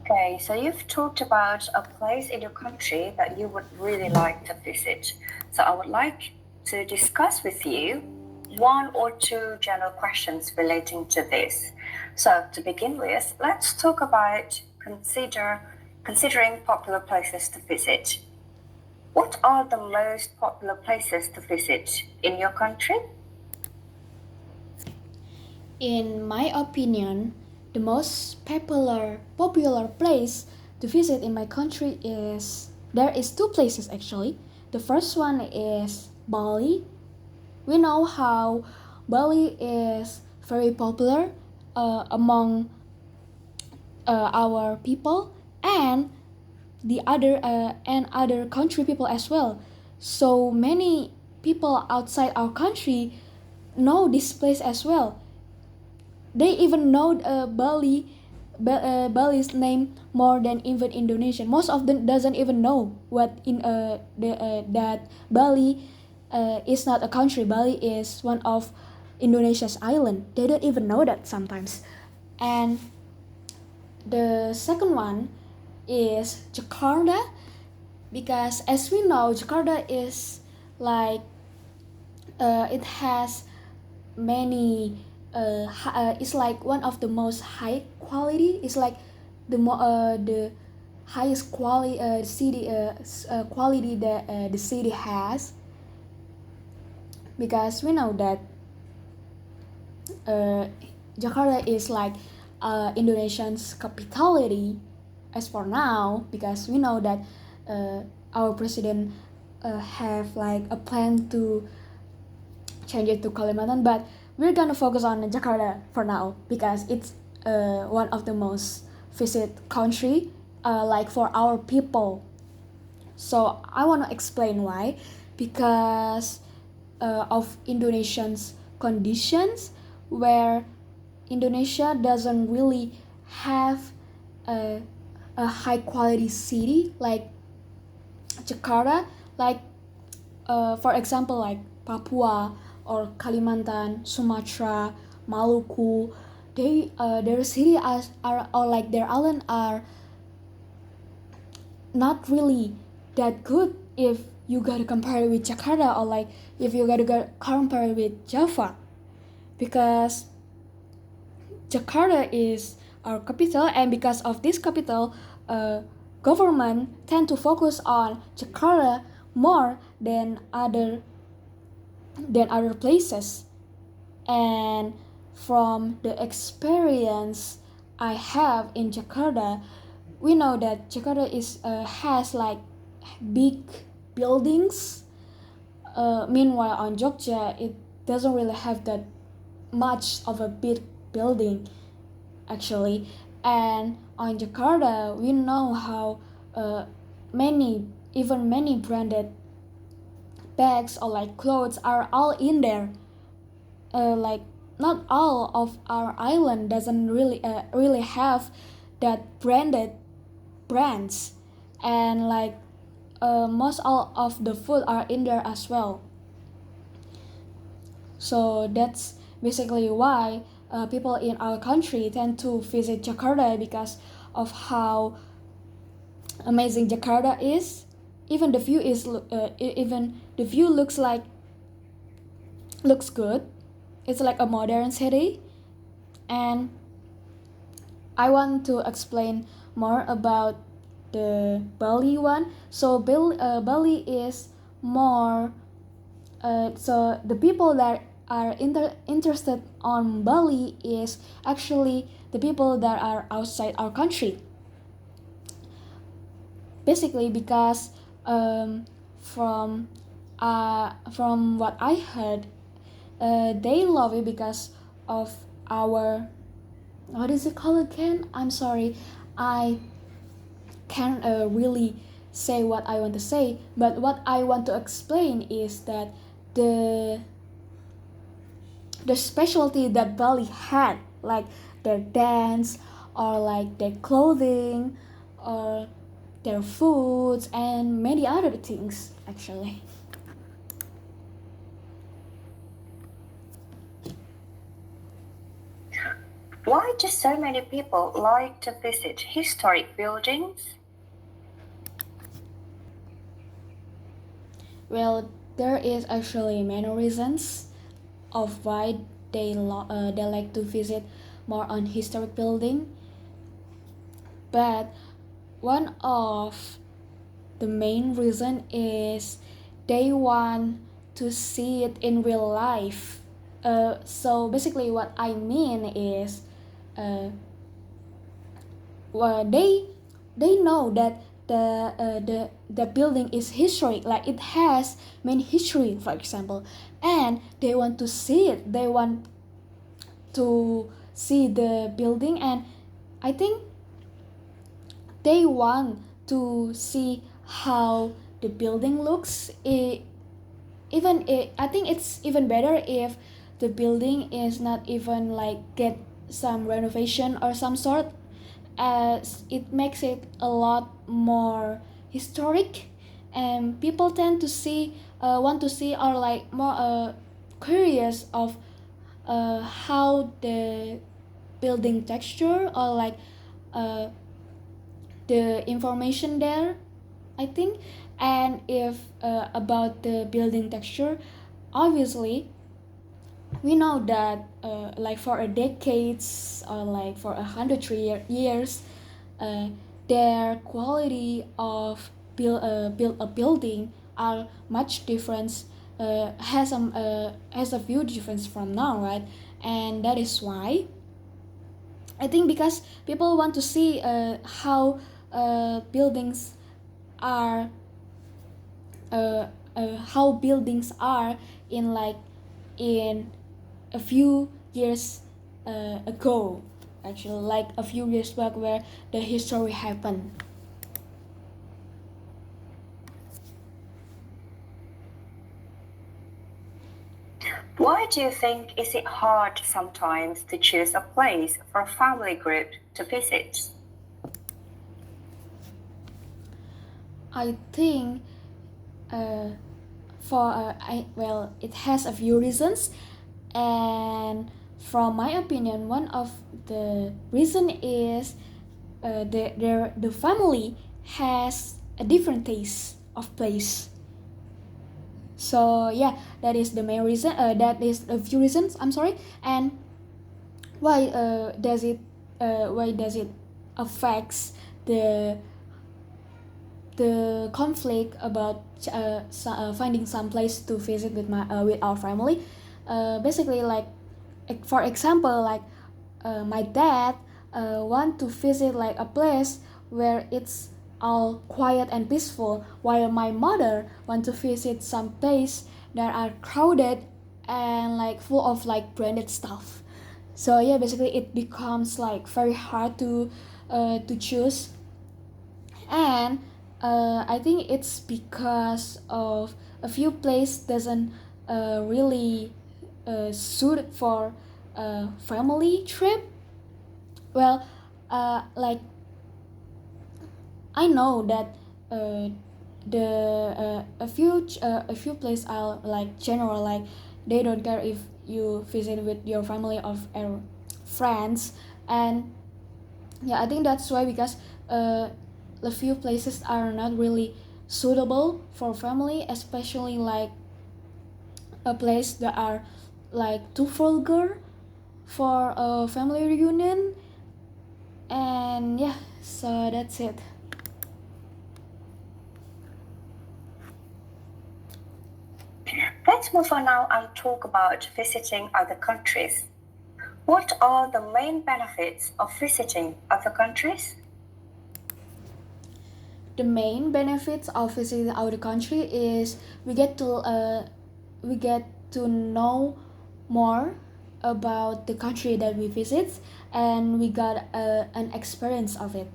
Okay, so you've talked about a place in your country that you would really like to visit. So I would like to discuss with you one or two general questions relating to this. So to begin with, let's talk about considering popular places to visit. What are the most popular places to visit in your country? In my opinion, the most popular place to visit in my country is there is two places actually. The first one is Bali. We know how Bali is very popular among our people and the other country people as well. So many people outside our country know this place as well. They even know Bali's name more than even Indonesian. Most of them doesn't even know that Bali is not a country. Bali is one of Indonesia's island. They don't even know that sometimes. And the second one is Jakarta, because as we know, Jakarta is like it has many it's like one of the most high quality. It's like the highest quality quality that the city has, because we know that uh, Jakarta is like Indonesian's capitality as for now, because we know that uh, our president have like a plan to change it to Kalimantan, but we're gonna focus on Jakarta for now because it's one of the most visit country like for our people. So I want to explain why, because of Indonesians conditions where Indonesia doesn't really have a, a high quality city like Jakarta, like for example, like Papua or Kalimantan, Sumatra, Maluku, their city are or like their island are not really that good if you gotta compare it with Jakarta, or like if you gotta compare it with Java, because Jakarta is our capital, and because of this capital, uh, government tend to focus on Jakarta more than other places. And from the experience I have in Jakarta, we know that Jakarta is has like big buildings. Meanwhile, on Jogja, it doesn't really have that much of a big building actually. And on Jakarta, we know how many even many branded bags or like clothes are all in there. Like not all of our island doesn't really have that branded brands, and like most all of the food are in there as well. So that's basically why people in our country tend to visit Jakarta, because of how amazing Jakarta is. Even the view is even the view looks good. It's like a modern city. And I want to explain more about the Bali one. So Bali is more. So the people that are interested on Bali is actually the people that are outside our country. Basically, because um, from from what I heard, they love it because of our, what is it called again? I'm sorry, I can't really say what I want to say. But what I want to explain is that the the specialty that Bali had, like their dance or like their clothing or their foods and many other things actually. Why do so many people like to visit historic buildings? Well, there is actually many reasons of why they like to visit more on historic building, but one of the main reason is they want to see it in real life. So basically, what I mean is, uh, well, they know that the building is historic, like it has main history, for example, and they want to see it. They want to see the building, and I think they want to see how the building looks. I think it's even better if the building is not even like get some renovation or some sort, as it makes it a lot more historic, and people tend to see want to see or like more curious of how the building texture or like uh, the information there, I think. And if about the building texture, obviously we know that like for a decades or like for 103 years, uh, their quality of build a building are much different, has a few difference from now, right? And that is why I think, because people want to see how buildings are uh, how buildings are in like in a few years ago, actually like a few years back where the history happened. Why do you think is it hard sometimes to choose a place for a family group to visit? I think uh, for it has a few reasons, and from my opinion, one of the reason is the family has a different taste of place. So yeah, that is the main reason. That is a few reasons. I'm sorry. And why does it affects the the conflict about finding some place to visit with our family? Basically, like for example, like my dad want to visit like a place where it's all quiet and peaceful, while my mother want to visit some place that are crowded and like full of like branded stuff. So yeah, basically it becomes like very hard to choose. And I think it's because of a few places doesn't really suit for a family trip. Well, like I know that the a few places are like general, like they don't care if you visit with your family of friends. And yeah, I think that's why, because a few places are not really suitable for family, especially like a place that are like too vulgar for a family reunion. And yeah, so that's it. Let's move on now and talk about visiting other countries. What are the main benefits of visiting other countries? The main benefits of visiting our country is we get to know more about the country that we visit, and we got an experience of it.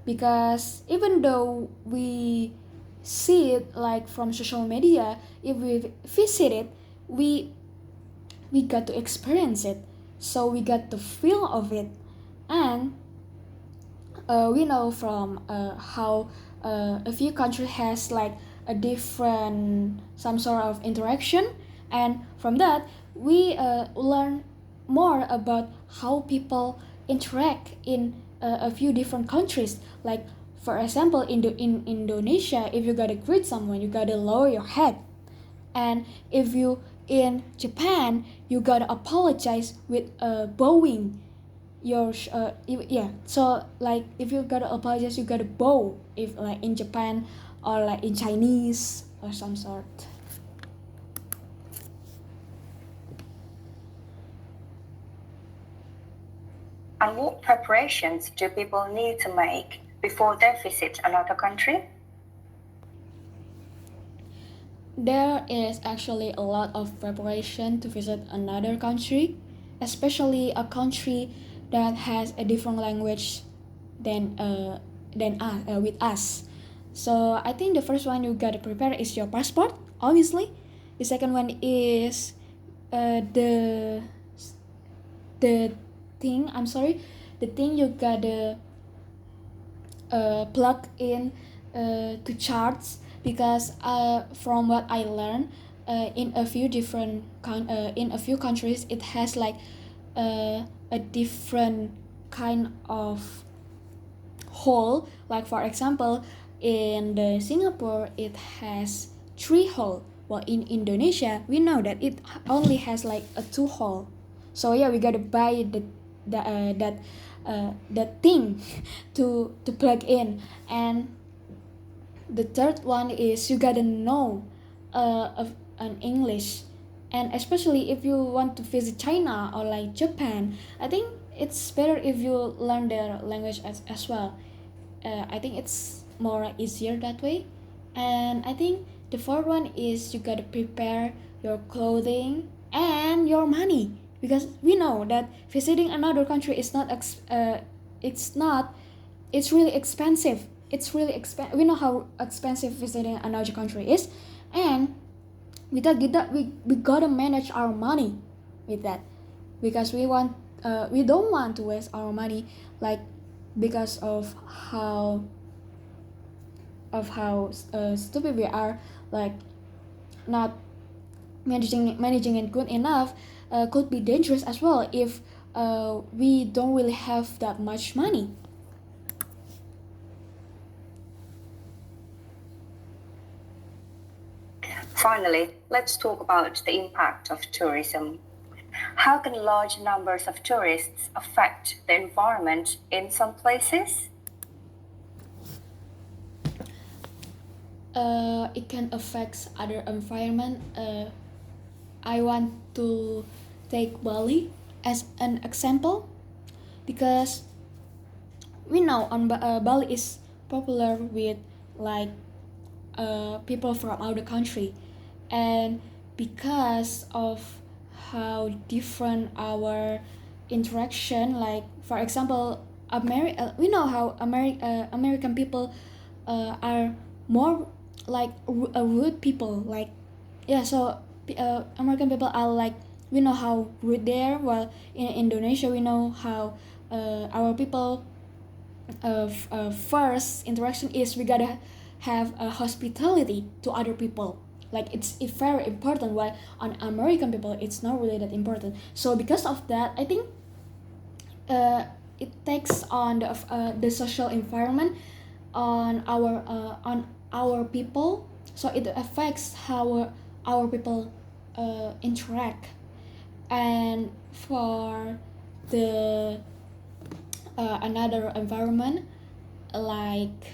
Because even though we see it like from social media, if we visit it, we we got to experience it, so we got the feel of it. And we know from how a few countries has like a different some sort of interaction, and from that we learn more about how people interact in a few different countries. Like for example, in Indonesia, if you gotta greet someone, you gotta lower your head, and if you in Japan, you gotta apologize with bowing your yeah. So like if you gotta apologize, you gotta bow. If like in Japan or like in Chinese or some sort. And what preparations do people need to make before they visit another country? There is actually a lot of preparation to visit another country, especially a country that has a different language than us with us. So I think the first one you gotta prepare is your passport, obviously. The second one is the thing. I'm sorry, the thing you gotta plug in to charts, because from what I learned, in a few different in a few countries it has like a different kind of hole. Like for example, in the Singapore it has 3 hole, while in Indonesia we know that it only has like a 2 hole. So yeah, we gotta buy that thing to plug in. And the third one is you gotta know of an English, and especially if you want to visit China or like Japan, I think it's better if you learn their language as well. I think it's more easier that way. And I think the fourth one is you gotta prepare your clothing and your money, because we know that visiting another country is not it's not it's really expensive. We know how expensive visiting another country is, and we gotta manage our money with that, because we don't want to waste our money, like because of how stupid we are, like not managing it good enough. Could be dangerous as well if we don't really have that much money. Finally, let's talk about the impact of tourism. How can large numbers of tourists affect the environment in some places? It can affect other environment. I want to take Bali as an example, because we know Bali is popular with like people from other country, and because of how different our interaction, like for example, we know how American people are more like rude people, like yeah. So American people are like, we know how rude they are, while in Indonesia we know how our people of first interaction is we gotta have a hospitality to other people, like it's very important, while on American people it's not really that important. So because of that, I think uh, it takes on the social environment on our people, so it affects how our people interact. And for the another environment, like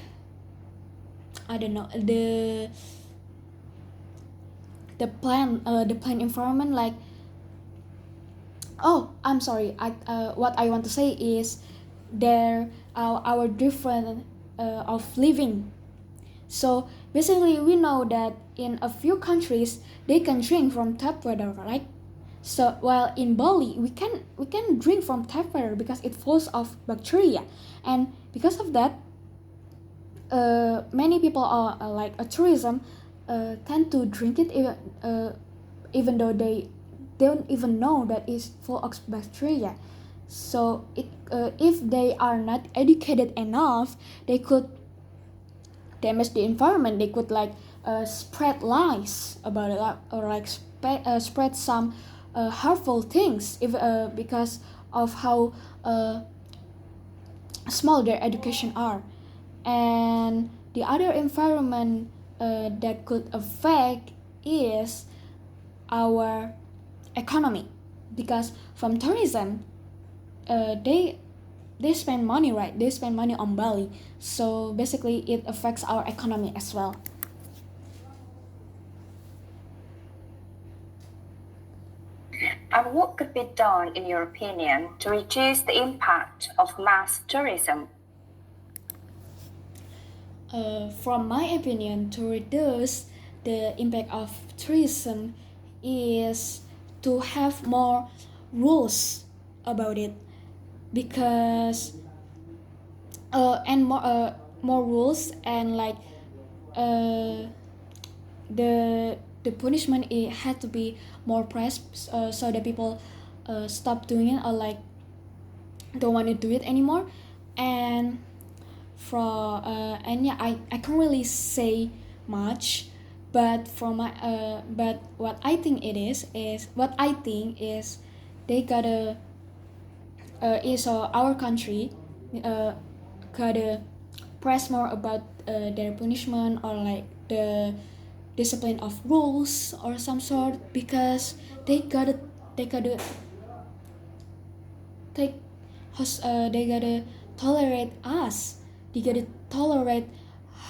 I don't know, the plant environment, like oh I'm sorry, I what I want to say is there our different of living. So basically we know that in a few countries they can drink from tap water, right? So while in Bali we can drink from tap water because it full of bacteria, and because of that, many people are like a tourism tend to drink it, even though they don't even know that it's full of bacteria. So if they are not educated enough, they could damage the environment. They could like spread lies about it, or like spread some harmful things if because of how small their education are. And the other environment that could affect is our economy, because from tourism they spend money, right? They spend money on Bali, so basically it affects our economy as well. And what could be done, in your opinion, to reduce the impact of mass tourism? From my opinion, to reduce the impact of tourism is to have more rules about it, because and more rules, and like uh, the punishment, it had to be more pressed, so that people stop doing it, or like don't want to do it anymore. And and yeah, I can't really say much, but from my but what I think it is what I think is they gotta is our country uh, gotta press more about their punishment, or like the discipline of rules or some sort, because they gotta take they gotta tolerate us, they gotta tolerate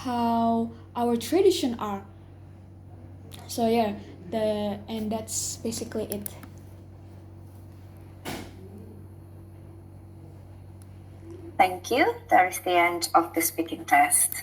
how our tradition are. So yeah, the and that's basically it. Thank you. That is the end of the speaking test.